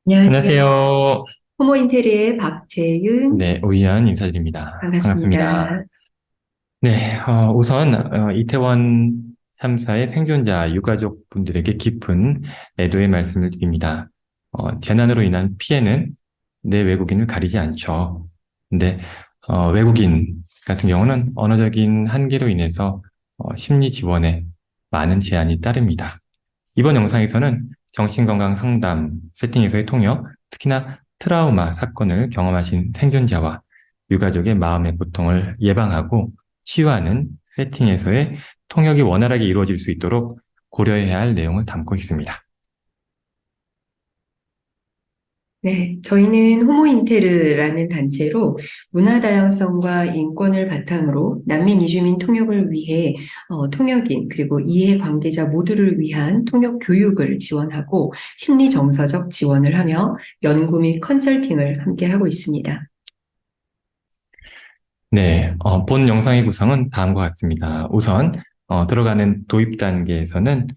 안녕하세요. 안녕하세요. 호모인테리의 박재윤. 네, 오이안 인사드립니다. 반갑습니다. 반갑습니다. 네, 우선 이태원 참사의 생존자 유가족 분들에게 깊은 애도의 말씀을 드립니다. 재난으로 인한 피해는 내 외국인을 가리지 않죠. 근데 외국인 같은 경우는 언어적인 한계로 인해서 심리 지원에 많은 제한이 따릅니다. 이번 영상에서는 정신건강 상담 세팅에서의 통역, 특히나 트라우마 사건을 경험하신 생존자와 유가족의 마음의 고통을 예방하고 치유하는 세팅에서의 통역이 원활하게 이루어질 수 있도록 고려해야 할 내용을 담고 있습니다. 네, 저희는 호모인테르라는 단체로 문화 다양성과 인권을 바탕으로 난민 이주민 통역을 위해 통역인 그리고 이해 관계자 모두를 위한 통역 교육을 지원하고 심리 정서적 지원을 하며 연구 및 컨설팅을 함께 하고 있습니다. 네, 본 영상의 구성은 다음과 같습니다. 우선 들어가는 도입 단계에서는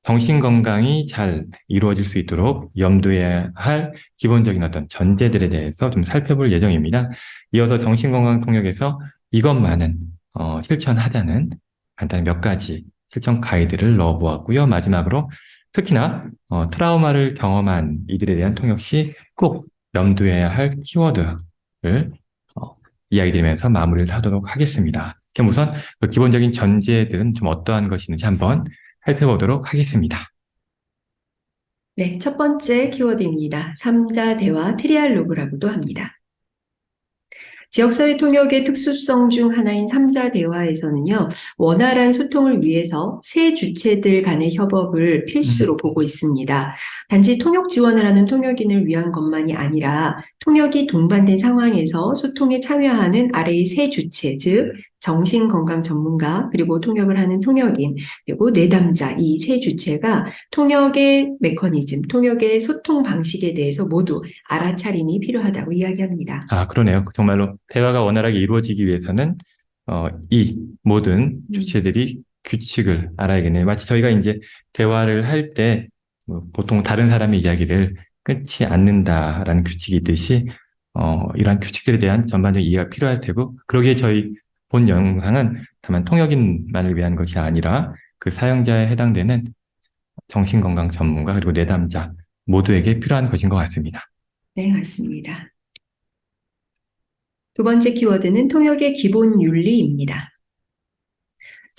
정신건강이 잘 이루어질 수 있도록 염두해야 할 기본적인 어떤 전제들에 대해서 좀 살펴볼 예정입니다. 이어서 정신건강 통역에서 이것만은 실천하자는 간단한 몇 가지 실천 가이드를 넣어보았고요. 마지막으로 특히나 트라우마를 경험한 이들에 대한 통역 시 꼭 염두해야 할 키워드를 어, 이야기 드리면서 마무리를 하도록 하겠습니다. 그럼 우선 그 기본적인 전제들은 좀 어떠한 것이 있는지 한번 살펴보도록 하겠습니다. 네, 첫 번째 키워드입니다. 삼자 대화 트리알로그라고도 합니다. 지역사회 통역의 특수성 중 하나인 삼자 대화에서는요, 원활한 소통을 위해서 세 주체들 간의 협업을 필수로 보고 있습니다. 단지 통역 지원을 하는 통역인을 위한 것만이 아니라 통역이 동반된 상황에서 소통에 참여하는 아래의 세 주체, 즉 정신건강 전문가, 그리고 통역을 하는 통역인, 그리고 내담자 이 세 주체가 통역의 메커니즘, 통역의 소통 방식에 대해서 모두 알아차림이 필요하다고 이야기합니다. 아, 그러네요. 정말로 대화가 원활하게 이루어지기 위해서는 이 모든 주체들이 규칙을 알아야겠네요. 마치 저희가 이제 대화를 할 때 보통 다른 사람의 이야기를 끊지 않는다라는 규칙이 있듯이 이러한 규칙들에 대한 전반적인 이해가 필요할 테고 그러기에 저희 본 영상은 다만 통역인만을 위한 것이 아니라 그 사용자에 해당되는 정신건강 전문가 그리고 내담자 모두에게 필요한 것인 것 같습니다. 네, 맞습니다. 두 번째 키워드는 통역의 기본 윤리입니다.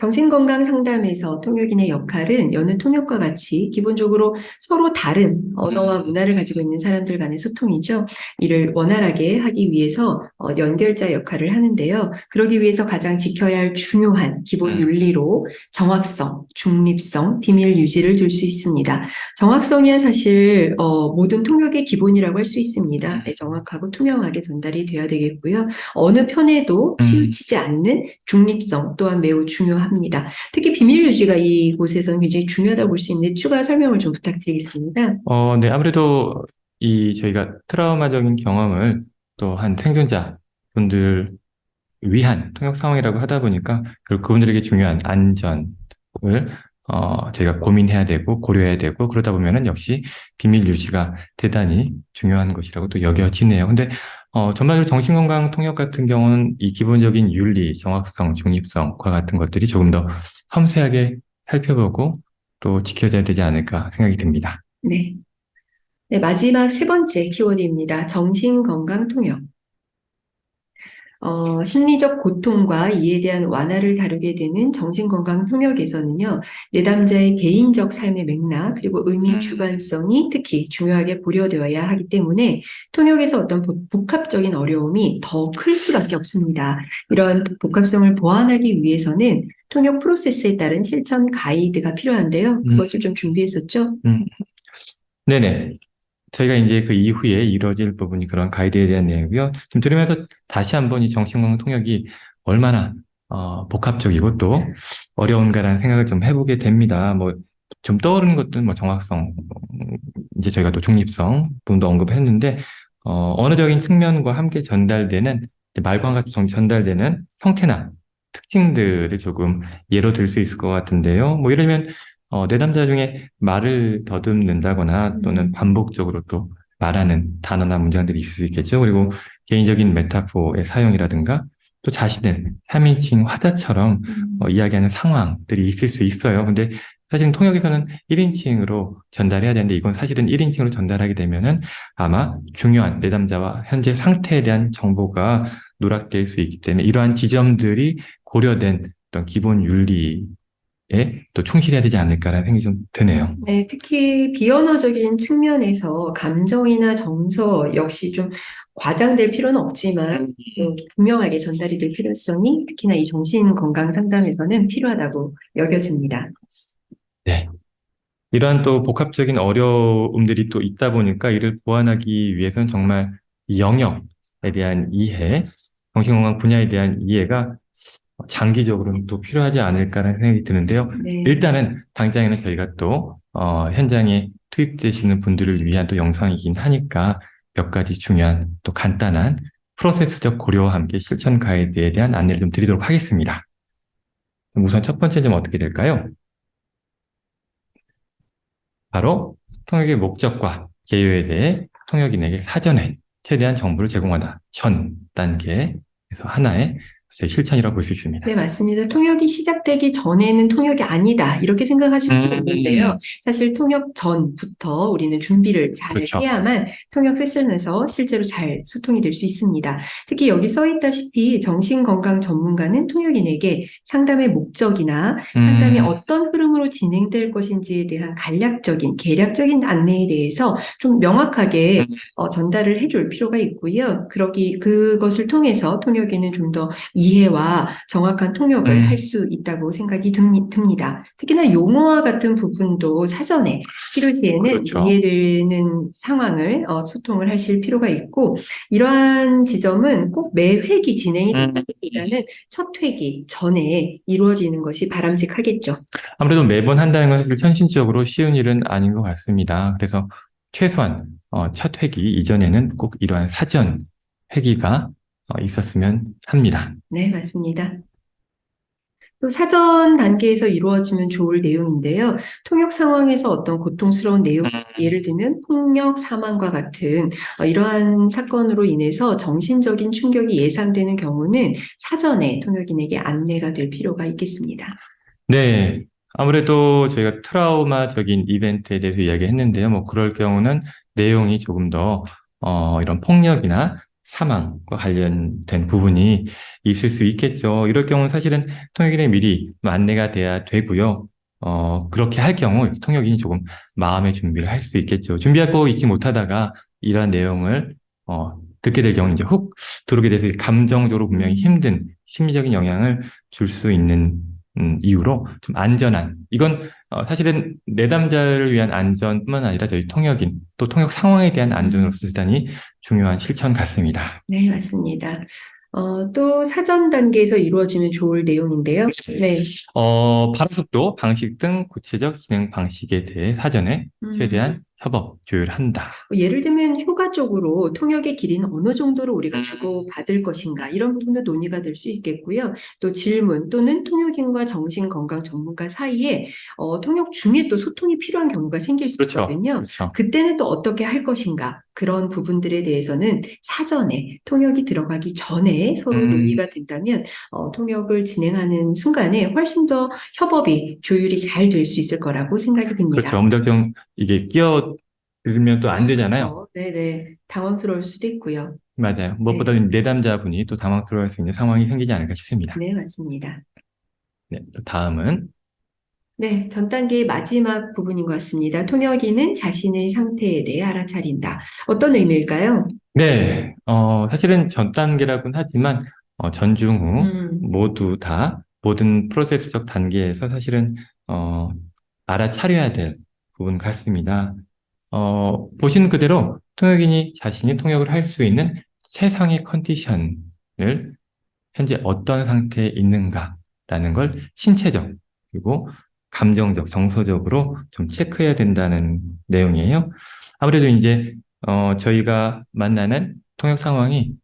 정신건강 상담에서 통역인의 역할은 여느 통역과 같이 기본적으로 서로 다른 언어와 문화를 가지고 있는 사람들 간의 소통이죠. 이를 원활하게 하기 위해서 연결자 역할을 하는데요. 그러기 위해서 가장 지켜야 할 중요한 기본 윤리로 정확성, 중립성, 비밀 유지를 둘 수 있습니다. 정확성이야 사실 모든 통역의 기본이라고 할 수 있습니다. 네, 정확하고 투명하게 전달이 돼야 되겠고요. 어느 편에도 치우치지 않는 중립성 또한 매우 중요합니다. 특히 비밀 유지가 이곳에서는 굉장히 중요하다고 볼 수 있는데 추가 설명을 좀 부탁드리겠습니다. 네, 아무래도 저희가 트라우마적인 경험을 또 한 생존자 분들 위한 통역 상황이라고 하다 보니까 그분들에게 중요한 안전을 저희가 고민해야 되고 고려해야 되고 그러다 보면은 역시 비밀 유지가 대단히 중요한 것이라고 또 여겨지네요. 근데 전반적으로 정신건강 통역 같은 경우는 이 기본적인 윤리, 정확성, 중립성과 같은 것들이 조금 더 섬세하게 살펴보고 또 지켜져야 되지 않을까 생각이 듭니다. 네. 네, 마지막 세 번째 키워드입니다. 정신건강 통역. 심리적 고통과 이에 대한 완화를 다루게 되는 정신건강 통역에서는요, 내담자의 개인적 삶의 맥락, 그리고 의미 주관성이 특히 중요하게 고려되어야 하기 때문에 통역에서 어떤 복합적인 어려움이 더 클 수밖에 없습니다. 이런 복합성을 보완하기 위해서는 통역 프로세스에 따른 실천 가이드가 필요한데요. 그것을 좀 준비했었죠. 네네. 저희가 이제 그 이후에 이루어질 부분이 그런 가이드에 대한 내용이고요. 지금 들으면서 다시 한번 이 정신건강 통역이 얼마나 복합적이고 또 어려운가라는 생각을 좀 해보게 됩니다. 뭐 좀 떠오르는 것들은 뭐 정확성, 이제 저희가 또 중립성 부분도 언급했는데 언어적인 측면과 함께 전달되는 이제 말과 같이 전달되는 형태나 특징들을 조금 예로 들 수 있을 것 같은데요. 뭐 예를 들면 내담자 중에 말을 더듬는다거나 또는 반복적으로 또 말하는 단어나 문장들이 있을 수 있겠죠. 그리고 개인적인 메타포의 사용이라든가 또 자신을 3인칭 화자처럼 이야기하는 상황들이 있을 수 있어요. 근데 사실 통역에서는 1인칭으로 전달해야 되는데 이건 사실은 1인칭으로 전달하게 되면은 아마 중요한 내담자와 현재 상태에 대한 정보가 누락될 수 있기 때문에 이러한 지점들이 고려된 어떤 기본 윤리에 또 충실해야 되지 않을까라는 생각이 좀 드네요. 네, 특히 비언어적인 측면에서 감정이나 정서 역시 좀 과장될 필요는 없지만 분명하게 전달이 될 필요성이 특히나 이 정신건강 상담에서는 필요하다고 여겨집니다. 네. 이러한 또 복합적인 어려움들이 또 있다 보니까 이를 보완하기 위해서는 정말 이 영역에 대한 이해, 정신건강 분야에 대한 이해가 장기적으로는 또 필요하지 않을까라는 생각이 드는데요. 네. 일단은 당장에는 저희가 또 현장에 투입되시는 분들을 위한 또 영상이긴 하니까 몇 가지 중요한 또 간단한 프로세스적 고려와 함께 실천 가이드에 대한 안내를 좀 드리도록 하겠습니다. 우선 첫 번째 좀 어떻게 될까요? 바로 통역의 목적과 개요에 대해 통역인에게 사전에 최대한 정보를 제공하다. 전 단계에서 하나의 저희 실천이라고 볼 수 있습니다. 네, 맞습니다. 통역이 시작되기 전에는 통역이 아니다. 이렇게 생각하실 수 있는데요. 사실 통역 전부터 우리는 준비를 잘 그렇죠. 해야만 통역 세션에서 실제로 잘 소통이 될 수 있습니다. 특히 여기 써 있다시피 정신건강 전문가는 통역인에게 상담의 목적이나 상담이 어떤 흐름으로 진행될 것인지에 대한 간략적인, 계략적인 안내에 대해서 좀 명확하게 전달을 해줄 필요가 있고요. 그것을 통해서 통역인은 좀 더 이해와 정확한 통역을 할 수 있다고 생각이 듭니다. 특히나 용어와 같은 부분도 사전에 필요시에는 그렇죠. 이해되는 상황을 소통을 하실 필요가 있고 이러한 지점은 꼭 매 회기 진행이 된다기보다는 첫 회기 전에 이루어지는 것이 바람직하겠죠. 아무래도 매번 한다는 건 사실 현실적으로 쉬운 일은 아닌 것 같습니다. 그래서 최소한 첫 회기 이전에는 꼭 이러한 사전 회기가 있었으면 합니다. 네, 맞습니다. 또 사전 단계에서 이루어지면 좋을 내용인데요. 통역 상황에서 어떤 고통스러운 내용, 예를 들면 폭력, 사망과 같은 이러한 사건으로 인해서 정신적인 충격이 예상되는 경우는 사전에 통역인에게 안내가 될 필요가 있겠습니다. 네. 아무래도 저희가 트라우마적인 이벤트에 대해서 이야기했는데요. 뭐 그럴 경우는 내용이 조금 더 이런 폭력이나 사망과 관련된 부분이 있을 수 있겠죠. 이럴 경우는 사실은 통역인에 미리 안내가 돼야 되고요. 그렇게 할 경우 통역인이 조금 마음의 준비를 할 수 있겠죠. 준비하고 있지 못하다가 이러한 내용을 듣게 될 경우 이제 훅 들어오게 돼서 감정적으로 분명히 힘든 심리적인 영향을 줄 수 있는 이유로 좀 안전한, 이건 사실은 내담자를 위한 안전뿐만 아니라 저희 통역인, 또 통역 상황에 대한 안전으로서 대단히 중요한 실천 같습니다. 네, 맞습니다. 또 사전 단계에서 이루어지면 좋을 내용인데요. 네. 발화 속도, 방식 등 구체적 진행 방식에 대해 사전에 최대한 협업, 조율한다. 예를 들면 효과적으로 통역의 길이는 어느 정도로 우리가 주고받을 것인가 이런 부분도 논의가 될 수 있겠고요. 또 질문 또는 통역인과 정신건강 전문가 사이에 통역 중에 또 소통이 필요한 경우가 생길 수 그렇죠. 있거든요. 그렇죠. 그때는 또 어떻게 할 것인가 그런 부분들에 대해서는 사전에 통역이 들어가기 전에 서로 논의가 된다면 통역을 진행하는 순간에 훨씬 더 협업이 조율이 잘 될 수 있을 거라고 생각이 듭니다. 그렇죠. 무작정 이게 끼어들면 또 안 되잖아요. 그렇죠. 네네. 당황스러울 수도 있고요. 맞아요. 무엇보다 내담자분이 또 당황스러워할 수 있는 상황이 생기지 않을까 싶습니다. 네, 맞습니다. 네, 또 다음은 네, 전 단계의 마지막 부분인 것 같습니다. 통역인은 자신의 상태에 대해 알아차린다. 어떤 의미일까요? 네, 사실은 전 단계라고는 하지만 전중 후 모두 다 모든 프로세스적 단계에서 사실은 알아차려야 될 부분 같습니다. 보시는 그대로 통역인이 자신이 통역을 할 수 있는 최상의 컨디션을 현재 어떤 상태에 있는가라는 걸 신체적 그리고 감정적, 정서적으로 좀 체크해야 된다는 내용이에요. 아무래도 이제 저희가 만나는 통역 상황이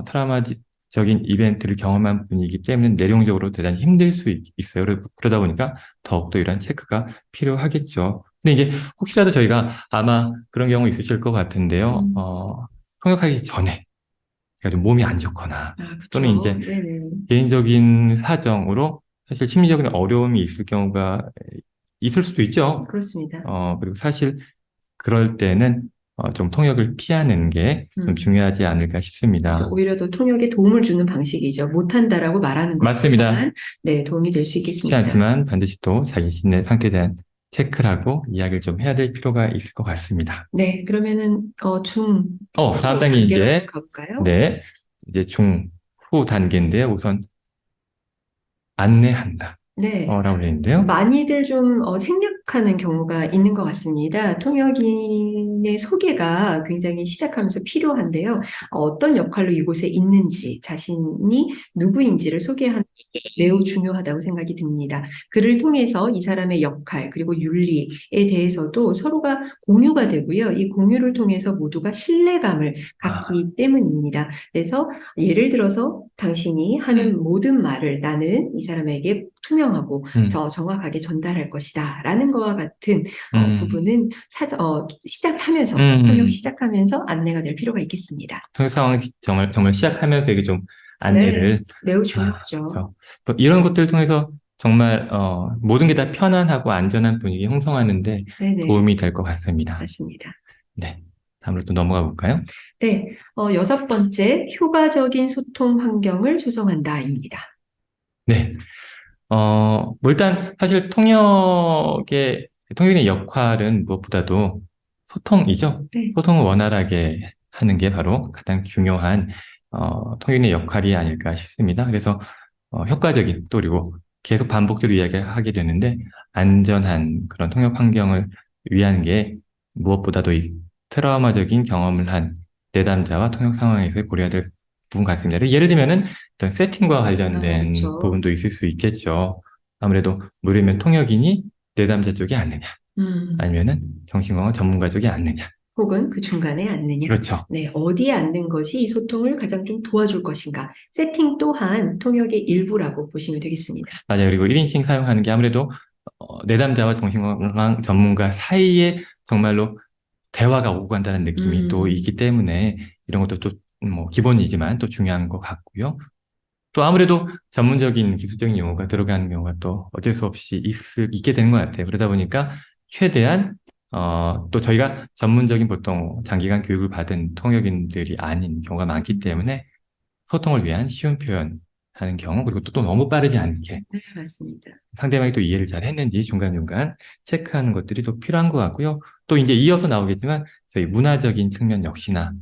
트라우마적인 이벤트를 경험한 분이기 때문에 내용적으로 대단히 힘들 수 있어요. 그러다 보니까 더욱더 이러한 체크가 필요하겠죠. 근데 이제 혹시라도 저희가 아마 그런 경우 있으실 것 같은데요. 음. 통역하기 전에 그러니까 좀 몸이 안 좋거나 아, 또는 그쵸. 이제 네네. 개인적인 사정으로 사실 심리적인 어려움이 있을 경우가 있을 수도 있죠. 그렇습니다. 그리고 사실 그럴 때는 좀 통역을 피하는 게 좀 음. 중요하지 않을까 싶습니다. 오히려 더 통역에 도움을 주는 방식이죠. 못한다라고 말하는 것 맞습니다. 또한 네, 도움이 될 수 쉽지 있겠습니다. 않지만 반드시 또 자기 자신의 상태에 대한 체크를 하고 이야기를 좀 해야 될 필요가 있을 것 같습니다. 네, 그러면은 다음 후 단계 단계로 한번 이제, 가볼까요? 네, 이제 중후 단계인데 우선 안내한다. 네, 라고 되어 있는데요. 많이들 좀 생략하는 경우가 있는 것 같습니다. 통역인의 소개가 굉장히 시작하면서 필요한데요. 어떤 역할로 이곳에 있는지, 자신이 누구인지를 소개하는 게 매우 중요하다고 생각이 듭니다. 그를 통해서 이 사람의 역할, 그리고 윤리에 대해서도 서로가 공유가 되고요. 이 공유를 통해서 모두가 신뢰감을 갖기 때문입니다. 그래서 예를 들어서 당신이 하는 모든 말을 나는 이 사람에게 투명하고 정확하게 전달할 것이다. 라는 거와 같은 음, 부분은 통역 음, 시작하면서 안내가 될 필요가 있겠습니다. 통역 상황 정말 시작하면서 이게 좀 네, 안내를, 매우 중요하죠. 또 이런 것들을 통해서 정말, 모든 게 다 편안하고 안전한 분위기 형성하는데 네네, 도움이 될 것 같습니다. 맞습니다. 네. 다음으로 또 넘어가 볼까요? 네, 여섯 번째, 효과적인 소통 환경을 조성한다입니다. 네. 뭐 일단 사실 통역인의 역할은 무엇보다도 소통이죠. 네, 소통을 원활하게 하는 게 바로 가장 중요한 통역인의 역할이 아닐까 싶습니다. 그래서 효과적인 또 그리고 계속 반복적으로 이야기하게 되는데 안전한 그런 통역 환경을 위한 게 무엇보다도 이 트라우마적인 경험을 한 내담자와 통역 상황에서 고려해야 될 부분 같습니다. 예를 들면은 어떤 세팅과 아, 관련된 그렇죠. 부분도 있을 수 있겠죠. 아무래도 무료면 통역인이 내담자 쪽이 앉느냐, 음. 아니면은 정신건강 전문가 쪽이 앉느냐. 혹은 그 중간에 앉느냐. 그렇죠. 네, 어디에 앉는 것이 이 소통을 가장 좀 도와줄 것인가. 세팅 또한 통역의 일부라고 보시면 되겠습니다. 맞아요. 그리고 1인칭 사용하는 게 아무래도 내담자와 정신건강 전문가 사이에 정말로 대화가 오고 간다는 느낌이 또 음, 있기 때문에 이런 것도 또 뭐 기본이지만 또 중요한 것 같고요. 또 아무래도 전문적인 기술적인 용어가 들어가는 경우가 또 어쩔 수 없이 있게 되는 것 같아요. 그러다 보니까 최대한 또 저희가 전문적인 보통 장기간 교육을 받은 통역인들이 아닌 경우가 많기 때문에 소통을 위한 쉬운 표현 하는 경우 그리고 또 너무 빠르지 않게 네, 맞습니다. 상대방이 또 이해를 잘 했는지 중간중간 체크하는 것들이 또 필요한 것 같고요. 또 이제 이어서 나오겠지만 저희 문화적인 측면 역시나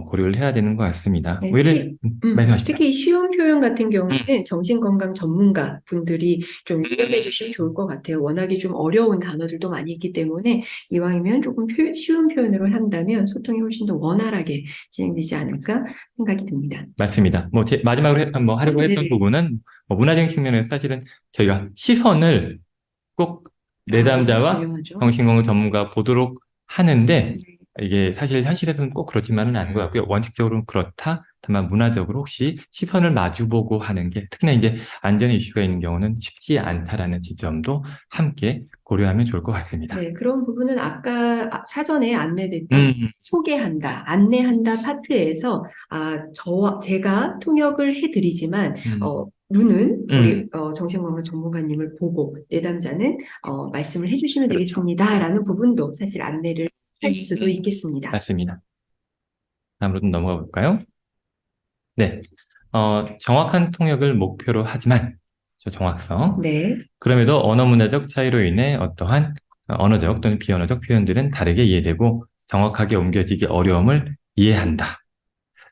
고려를 해야 되는 것 같습니다. 네, 오히려 말씀하십시오. 특히 쉬운 표현 같은 음, 경우는 정신건강 전문가 분들이 좀 이용해 주시면 좋을 것 같아요. 워낙에 좀 어려운 단어들도 많이 있기 때문에 이왕이면 조금 쉬운 표현으로 한다면 소통이 훨씬 더 원활하게 진행되지 않을까 생각이 듭니다. 맞습니다. 뭐 마지막으로 뭐 하려고 했던 네네. 부분은 뭐 문화적인 측면에서 사실은 저희가 시선을 꼭 너무 내담자와 중요하죠. 정신건강 전문가 보도록 하는데 네. 이게 사실 현실에서는 꼭 그렇지만은 않은 것 같고요. 원칙적으로는 그렇다. 다만 문화적으로 혹시 시선을 마주보고 하는 게 특히나 이제 안전의 이슈가 있는 경우는 쉽지 않다라는 지점도 함께 고려하면 좋을 것 같습니다. 네, 그런 부분은 아까 사전에 안내됐던 음, 소개한다, 안내한다 파트에서 제가 통역을 해드리지만 음, 루는 우리 음, 정신건강 전문가님을 보고 내담자는 말씀을 해주시면 되겠습니다라는 부분도 사실 안내를 할 수도 있겠습니다. 맞습니다. 다음으로 좀 넘어가 볼까요? 네. 정확한 통역을 목표로 하지만, 저 정확성. 네. 그럼에도 언어 문화적 차이로 인해 어떠한 언어적 또는 비언어적 표현들은 다르게 이해되고 정확하게 옮겨지기 어려움을 이해한다.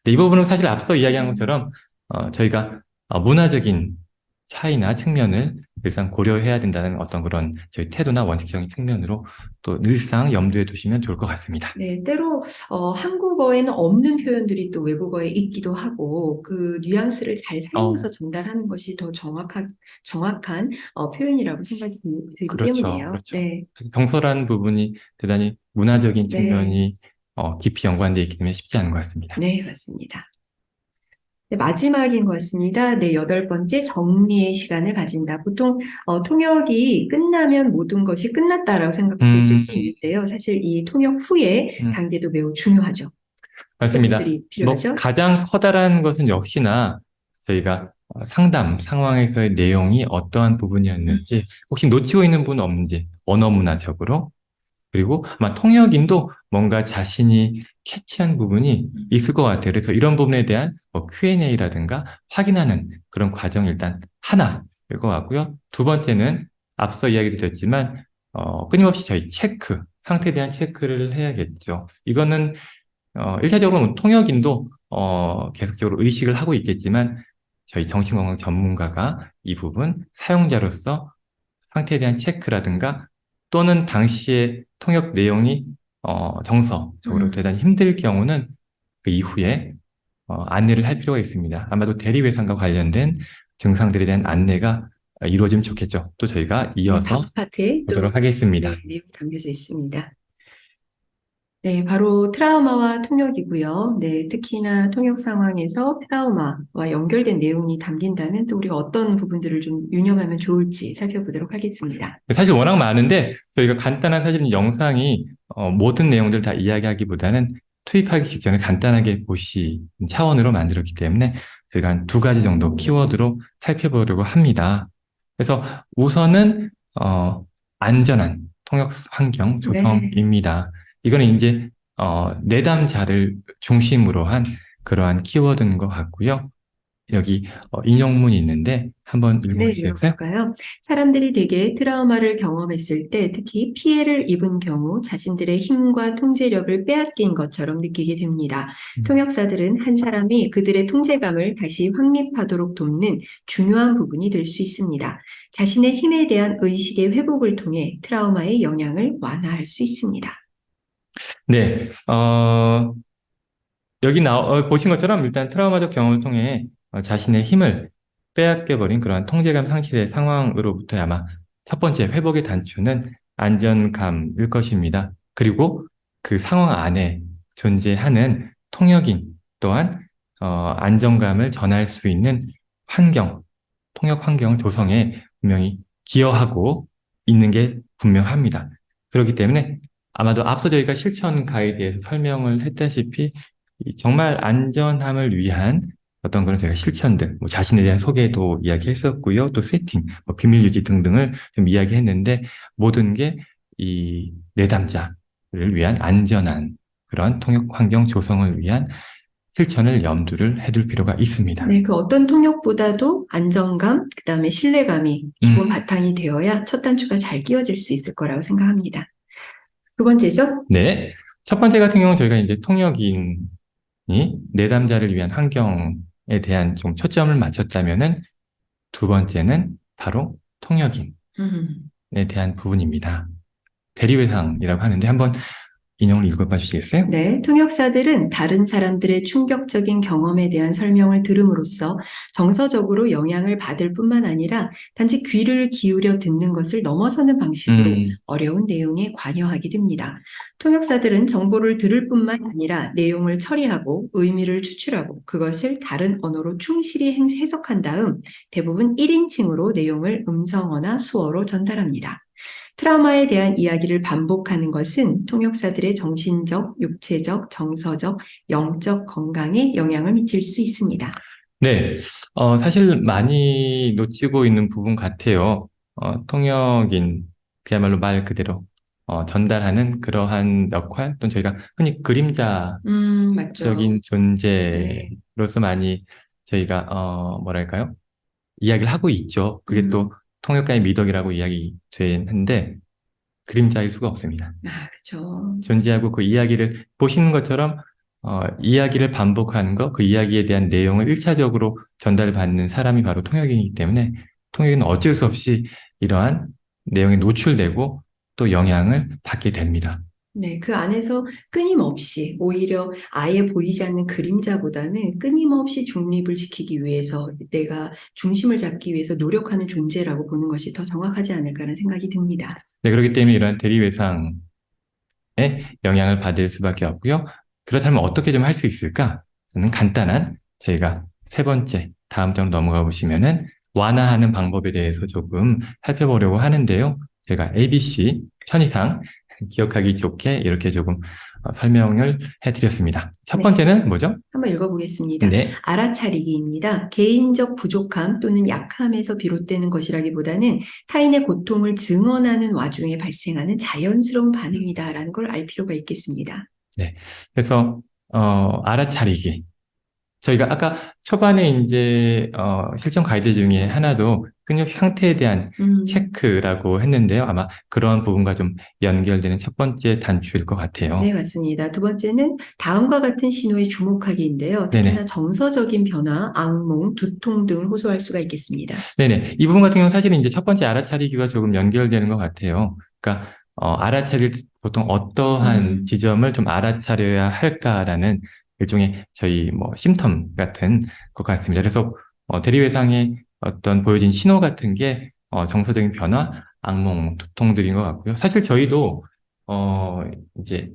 네, 이 부분은 사실 앞서 이야기한 것처럼 저희가 문화적인 차이나 측면을 일상 고려해야 된다는 어떤 그런 저희 태도나 원칙적인 측면으로 또 늘상 염두에 두시면 좋을 것 같습니다. 네, 때로 한국어에는 없는 표현들이 또 외국어에 있기도 하고 그 뉘앙스를 잘 어, 살려서 전달하는 것이 더 정확한 표현이라고 생각이 들기 그렇죠, 때문에요. 그렇죠. 네, 경솔한 부분이 대단히 문화적인 네, 측면이 깊이 연관되어 있기 때문에 쉽지 않은 것 같습니다. 네, 맞습니다. 네, 마지막인 것 같습니다. 네, 여덟 번째 정리의 시간을 가진다. 보통 통역이 끝나면 모든 것이 끝났다라고 생각되실 수 있는데요. 사실 이 통역 후에 단계도 매우 중요하죠. 어떤 맞습니다. 것들이 뭐 필요하죠? 가장 커다란 것은 역시나 저희가 상담 상황에서의 내용이 어떠한 부분이었는지 혹시 놓치고 있는 부분 없는지 언어 문화적으로 그리고 아마 통역인도 뭔가 자신이 캐치한 부분이 있을 것 같아요. 그래서 이런 부분에 대한 뭐 Q&A라든가 확인하는 그런 과정이 일단 하나일 것 같고요. 두 번째는 앞서 이야기 드렸지만 끊임없이 저희 체크, 상태에 대한 체크를 해야겠죠. 이거는 일차적으로 통역인도 계속적으로 의식을 하고 있겠지만 저희 정신건강 전문가가 이 부분 사용자로서 상태에 대한 체크라든가 또는 당시의 통역 내용이 정서적으로 대단히 힘들 경우는 그 이후에 안내를 할 필요가 있습니다. 아마도 대리회사과 관련된 증상들에 대한 안내가 이루어지면 좋겠죠. 또 저희가 네, 이어서 다음 파트에 또 보도록 하겠습니다. 네, 내용이 담겨져 있습니다. 네, 바로 트라우마와 통역이고요. 네, 특히나 통역 상황에서 트라우마와 연결된 내용이 담긴다면 또 우리가 어떤 부분들을 좀 유념하면 좋을지 살펴보도록 하겠습니다. 사실 워낙 많은데 저희가 간단한 사실 영상이 모든 내용들 다 이야기하기보다는 투입하기 직전에 간단하게 보시 차원으로 만들었기 때문에 저희가 한 두 가지 정도 키워드로 살펴보려고 합니다. 그래서 우선은 안전한 통역 환경 네. 조성입니다. 이거는 이제 내담자를 중심으로 한 그러한 키워드인 것 같고요. 여기 인용문이 있는데 한번 네, 읽어주시겠어요? 읽어볼까요? 사람들이 대개 트라우마를 경험했을 때 특히 피해를 입은 경우 자신들의 힘과 통제력을 빼앗긴 것처럼 느끼게 됩니다. 통역사들은 한 사람이 그들의 통제감을 다시 확립하도록 돕는 중요한 부분이 될 수 있습니다. 자신의 힘에 대한 의식의 회복을 통해 트라우마의 영향을 완화할 수 있습니다. 네, 여기 보신 것처럼 일단 트라우마적 경험을 통해 자신의 힘을 빼앗겨버린 그러한 통제감 상실의 상황으로부터 아마 첫 번째 회복의 단초는 안전감일 것입니다. 그리고 그 상황 안에 존재하는 통역인 또한 안정감을 전할 수 있는 환경, 통역 환경 조성에 분명히 기여하고 있는 게 분명합니다. 그렇기 때문에 아마도 앞서 저희가 실천 가이드에서 설명을 했다시피 정말 안전함을 위한 어떤 그런 저희가 실천들, 뭐 자신에 대한 소개도 이야기했었고요. 또 세팅, 뭐 비밀 유지 등등을 좀 이야기했는데 모든 게 이 내담자를 위한 안전한 그런 통역 환경 조성을 위한 실천을 염두를 해둘 필요가 있습니다. 네, 그 어떤 통역보다도 안정감, 그 다음에 신뢰감이 기본 바탕이 되어야 첫 단추가 잘 끼워질 수 있을 거라고 생각합니다. 두 번째죠? 네. 첫 번째 같은 경우는 저희가 이제 통역인이 내담자를 위한 환경에 대한 좀 초점을 맞췄다면은 두 번째는 바로 통역인에 대한 부분입니다. 대리회상이라고 하는데 한번 인용을 읽어봐 주시겠어요? 네, 통역사들은 다른 사람들의 충격적인 경험에 대한 설명을 들음으로써 정서적으로 영향을 받을 뿐만 아니라 단지 귀를 기울여 듣는 것을 넘어서는 방식으로 어려운 내용에 관여하게 됩니다. 통역사들은 정보를 들을 뿐만 아니라 내용을 처리하고 의미를 추출하고 그것을 다른 언어로 충실히 해석한 다음 대부분 1인칭으로 내용을 음성어나 수어로 전달합니다. 트라우마에 대한 이야기를 반복하는 것은 통역사들의 정신적, 육체적, 정서적, 영적 건강에 영향을 미칠 수 있습니다. 네, 사실 많이 놓치고 있는 부분 같아요. 통역인, 그야말로 말 그대로 전달하는 그러한 역할, 또는 저희가 흔히 그림자적인 맞죠. 존재로서 많이 저희가, 뭐랄까요? 이야기를 하고 있죠. 그게 또 통역가의 미덕이라고 이야기되는데, 그림자일 수가 없습니다. 그렇죠. 존재하고 그 이야기를 보시는 것처럼 이야기를 반복하는 것, 그 이야기에 대한 내용을 일차적으로 전달받는 사람이 바로 통역이기 때문에 통역은 어쩔 수 없이 이러한 내용에 노출되고 또 영향을 받게 됩니다. 네, 그 안에서 끊임없이 오히려 아예 보이지 않는 그림자보다는 끊임없이 중립을 지키기 위해서 내가 중심을 잡기 위해서 노력하는 존재라고 보는 것이 더 정확하지 않을까라는 생각이 듭니다. 네, 그렇기 때문에 이러한 대리회상에 영향을 받을 수밖에 없고요. 그렇다면 어떻게 좀 할 수 있을까? 저는 간단한 저희가 세 번째, 다음 장으로 넘어가 보시면은 완화하는 방법에 대해서 조금 살펴보려고 하는데요. 제가 ABC 편의상 기억하기 좋게 이렇게 조금 설명을 해드렸습니다. 첫 네. 번째는 뭐죠? 한번 읽어보겠습니다. 네. 알아차리기입니다. 개인적 부족함 또는 약함에서 비롯되는 것이라기보다는 타인의 고통을 증언하는 와중에 발생하는 자연스러운 반응이다라는 걸 알 필요가 있겠습니다. 네. 그래서, 알아차리기. 저희가 아까 초반에 이제, 실전 가이드 중에 하나도 근육 상태에 대한 체크라고 했는데요. 아마 그런 부분과 좀 연결되는 첫 번째 단추일 것 같아요. 네, 맞습니다. 두 번째는 다음과 같은 신호에 주목하기인데요. 네네. 특히나 정서적인 변화, 악몽, 두통 등을 호소할 수가 있겠습니다. 네네. 이 부분 같은 경우는 사실은 이제 첫 번째 알아차리기와 조금 연결되는 것 같아요. 그러니까, 알아차릴 보통 어떠한 지점을 좀 알아차려야 할까라는 일종의 저희 뭐 심텀 같은 것 같습니다. 그래서 대리외상의 어떤 보여진 신호 같은 게 정서적인 변화, 악몽, 두통들인 것 같고요. 사실 저희도 이제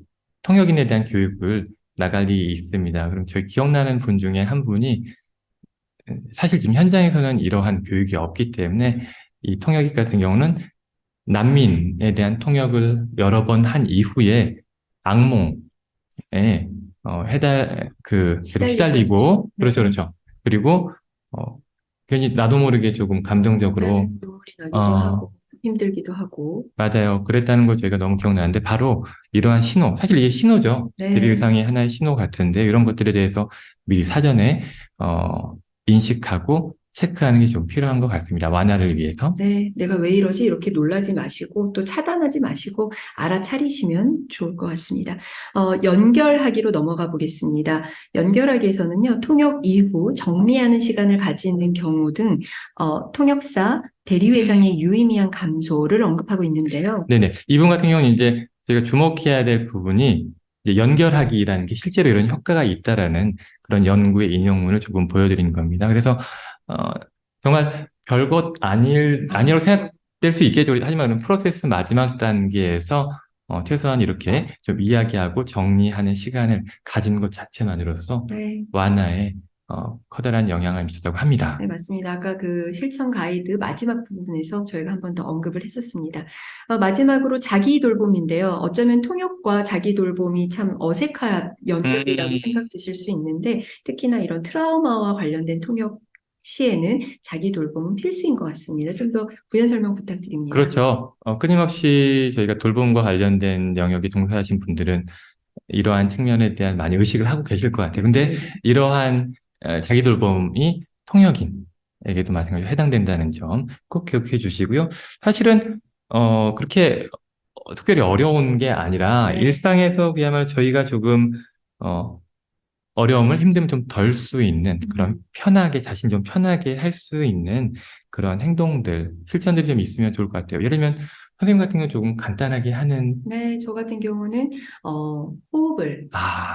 통역인에 대한 교육을 나갈 일이 있습니다. 그럼 저희 기억나는 분 중에 한 분이 사실 지금 현장에서는 이러한 교육이 없기 때문에 이 통역이 같은 경우는 난민에 대한 통역을 여러 번 한 이후에 악몽에 휘달리고 네. 그렇죠, 그렇죠. 그리고 괜히 나도 모르게 조금 감정적으로 눈물이 나기도 어, 하고 힘들기도 하고. 맞아요. 그랬다는 걸 저희가 너무 기억나는데 바로 이러한 신호, 사실 이게 신호죠. 네. 대리의상의 하나의 신호 같은데 이런 것들에 대해서 미리 사전에 인식하고 체크하는 게 좀 필요한 것 같습니다. 완화를 위해서. 네, 내가 왜 이러지? 이렇게 놀라지 마시고 또 차단하지 마시고 알아차리시면 좋을 것 같습니다. 연결하기로 넘어가 보겠습니다. 연결하기에서는요, 통역 이후 정리하는 시간을 가지는 경우 등 통역사, 대리회장의 유의미한 감소를 언급하고 있는데요. 네네. 이분 같은 경우는 이제 저희가 주목해야 될 부분이 이제 연결하기라는 게 실제로 이런 효과가 있다라는 그런 연구의 인용문을 조금 보여드린 겁니다. 그래서 정말 별것 아니라고 생각될 수 있겠죠. 하지만 프로세스 마지막 단계에서 최소한 이렇게 좀 이야기하고 정리하는 시간을 가진 것 자체만으로서 네. 완화에 커다란 영향을 미쳤다고 합니다. 네, 맞습니다. 아까 그 실천 가이드 마지막 부분에서 저희가 한 번 더 언급을 했었습니다. 마지막으로 자기 돌봄인데요. 어쩌면 통역과 자기 돌봄이 참 어색한 연결이라고 생각되실 수 있는데 특히나 이런 트라우마와 관련된 통역 시에는 자기 돌봄은 필수인 것 같습니다. 좀 더 부연 설명 부탁드립니다. 그렇죠. 끊임없이 저희가 돌봄과 관련된 영역에 종사하신 분들은 이러한 측면에 대한 많이 의식을 하고 계실 것 같아요. 근데 맞습니다. 이러한 자기 돌봄이 통역인에게도 마찬가지로 해당된다는 점 꼭 기억해 주시고요. 사실은 그렇게 특별히 어려운 게 아니라 네. 일상에서 그야말로 저희가 조금 어려움을 힘듦을 좀 덜 수 있는 그런 편하게 자신 좀 편하게 할 수 있는 그런 행동들 실천들이 좀 있으면 좋을 것 같아요. 예를 들면 선생님 같은 경우는 조금 간단하게 하는 네, 저 같은 경우는 호흡을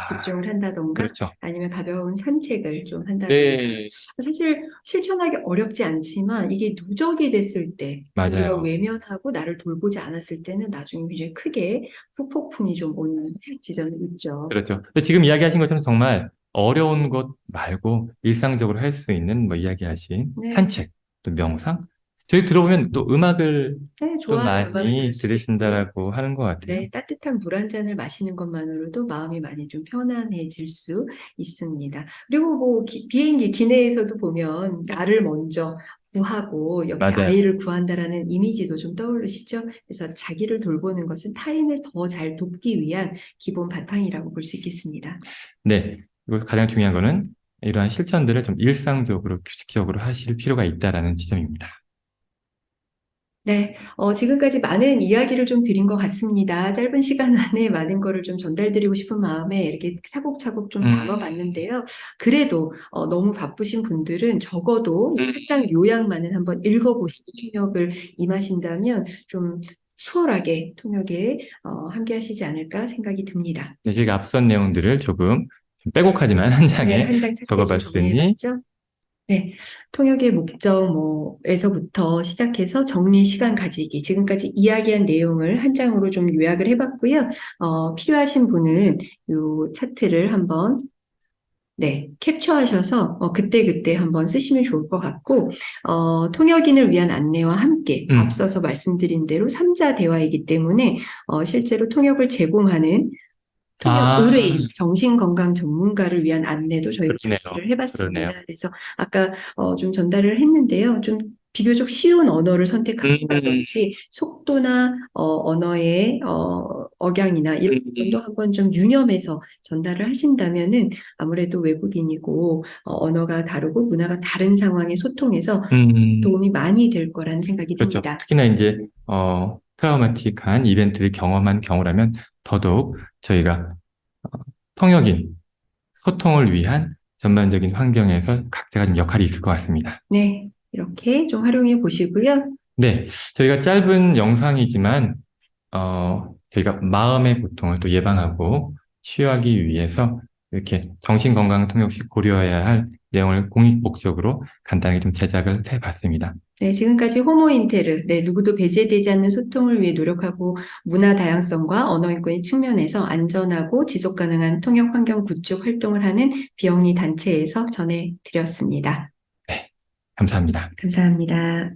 집중을 한다던가 그렇죠. 아니면 가벼운 산책을 좀 한다던가 네, 사실 실천하기 어렵지 않지만 이게 누적이 됐을 때 우리가 맞아요. 외면하고 나를 돌보지 않았을 때는 나중에 굉장히 크게 후폭풍이 좀 오는 지점이 있죠. 그렇죠. 근데 지금 이야기하신 것처럼 정말 어려운 것 말고 일상적으로 할 수 있는 뭐 이야기하신 네. 산책, 또 명상. 저희 들어보면 또 음악을 네, 좀 좋아하는 음악을 많이 들을 수도 있고 들으신다라고 하는 것 같아요. 네, 따뜻한 물 한 잔을 마시는 것만으로도 마음이 많이 좀 편안해질 수 있습니다. 그리고 뭐 비행기 기내에서도 보면 나를 먼저 구하고 옆에 맞아요. 아이를 구한다라는 이미지도 좀 떠오르시죠? 그래서 자기를 돌보는 것은 타인을 더 잘 돕기 위한 기본 바탕이라고 볼 수 있겠습니다. 네. 그리고 가장 중요한 거는 이러한 실천들을 좀 일상적으로 규칙적으로 하실 필요가 있다라는 지점입니다. 네, 지금까지 많은 이야기를 좀 드린 것 같습니다. 짧은 시간 안에 많은 거를 좀 전달드리고 싶은 마음에 이렇게 차곡차곡 좀 담아봤는데요. 그래도 너무 바쁘신 분들은 적어도 이 4장 요약만은 한번 읽어보시고 통역을 임하신다면 좀 수월하게 통역에 함께 하시지 않을까 생각이 듭니다. 네, 저희가 앞선 내용들을 조금 좀 빼곡하지만 한 네, 장에 한 장 짧게 좀 적어봤으니 정리해봤죠? 네, 통역의 목적 에서부터 시작해서 정리 시간 가지기, 지금까지 이야기한 내용을 한 장으로 좀 요약을 해봤고요. 필요하신 분은 이 차트를 한번 네, 캡처하셔서 그때그때 한번 쓰시면 좋을 것 같고, 통역인을 위한 안내와 함께 앞서서 말씀드린 대로 3자 대화이기 때문에 실제로 통역을 제공하는 통역 아, 의뢰인, 정신건강 전문가를 위한 안내도 저희가 그러네요. 준비를 해봤습니다. 그러네요. 그래서 아까 좀 전달을 했는데요. 좀 비교적 쉬운 언어를 선택하신다든지 속도나 언어의 억양이나 이런 부분도 한번 좀 유념해서 전달을 하신다면은 아무래도 외국인이고 언어가 다르고 문화가 다른 상황에 소통해서 도움이 많이 될 거라는 생각이 그렇죠. 듭니다. 특히나 이제, 트라우마틱한 이벤트를 경험한 경우라면 더더욱 저희가 통역인, 소통을 위한 전반적인 환경에서 각자가 좀 역할이 있을 것 같습니다. 네, 이렇게 좀 활용해 보시고요. 네, 저희가 짧은 영상이지만, 저희가 마음의 고통을 또 예방하고 치유하기 위해서 이렇게 정신건강통역시 고려해야 할 내용을 공익 목적으로 간단하게 좀 제작을 해봤습니다. 네, 지금까지 호모인테르, 네, 누구도 배제되지 않는 소통을 위해 노력하고 문화 다양성과 언어 인권의 측면에서 안전하고 지속 가능한 통역 환경 구축 활동을 하는 비영리 단체에서 전해드렸습니다. 네, 감사합니다. 감사합니다.